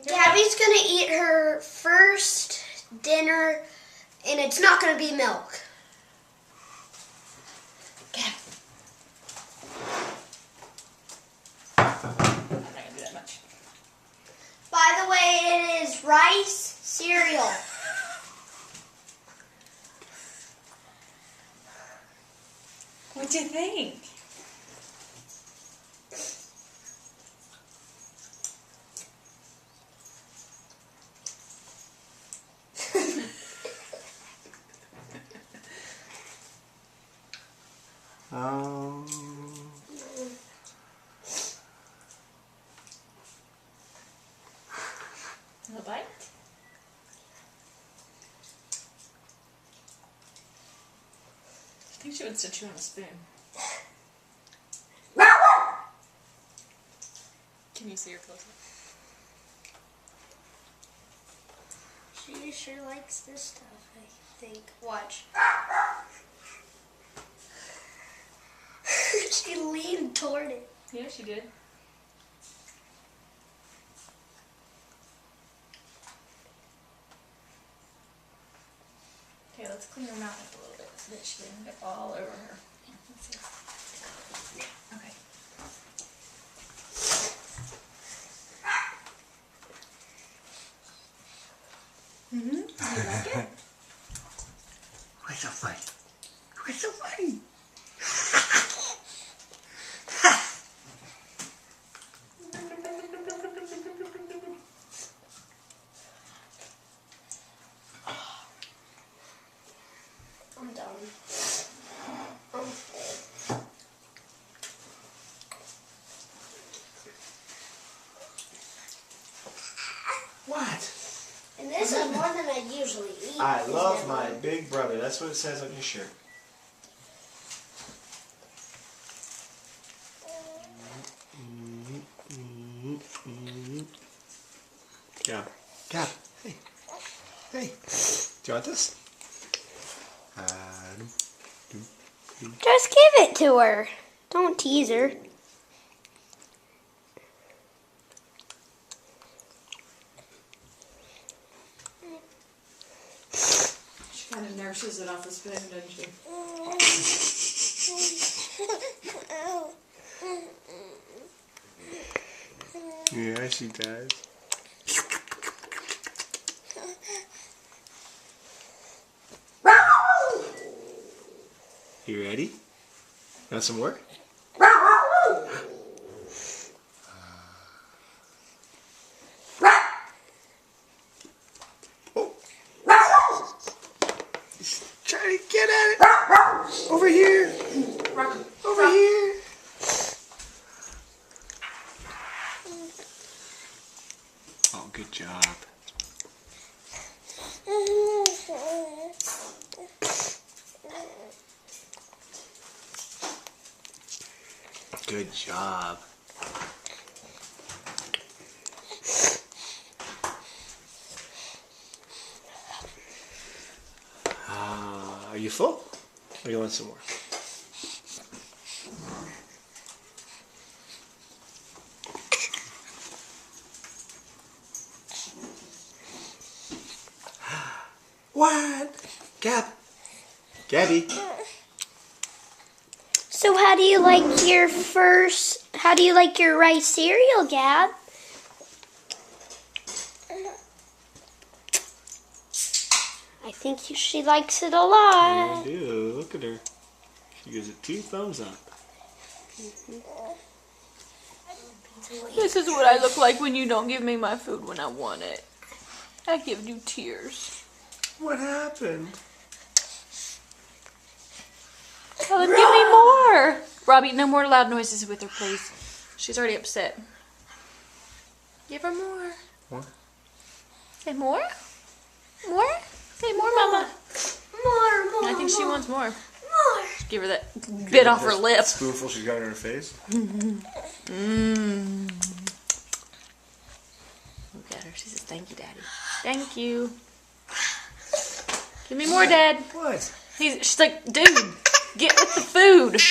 Gabby's gonna eat her first dinner, and it's not gonna be milk. Gab. I'm not gonna do that much. By the way, it is rice cereal. What'd you think? A bite? I think she would sit you on a spoon. Can you see her close up? She sure likes this stuff, I think. Watch. She leaned toward it. Yeah, she did. Okay, let's clean her mouth up a little bit so that she doesn't get all over her. Let's see. Okay. Mm-hmm. You like it? What's so funny? What's so funny? I'm done. What? And this is more than I usually eat. I love my big brother. That's what it says on your shirt. Yeah. Gab. Hey. Hey. Do you want this? Just give it to her. Don't tease her. She kind of nurses it off the spoon, doesn't she? Yeah, she does. You ready? Want some more? Oh. He's trying to get at it. Over here. Over here. Oh, good job. Good job. Are you full? Or you want some more? What? Gabby. So how do you like your rice cereal, Gab? I think she likes it a lot. I do. Look at her. She gives it 2 thumbs up. This is what I look like when you don't give me my food when I want it. I give you tears. What happened? Tell her, give me more. Robbie, no more loud noises with her, please. She's already upset. Give her more. What? Say more? More? Say more, Mama. More. I think she wants more. More. Give her that bit off her lip. Spoonful she's got in her face. Mmm. Look at her. She says, thank you, Daddy. Thank you. Give me more, Dad. What? She's like, dude, get with the food.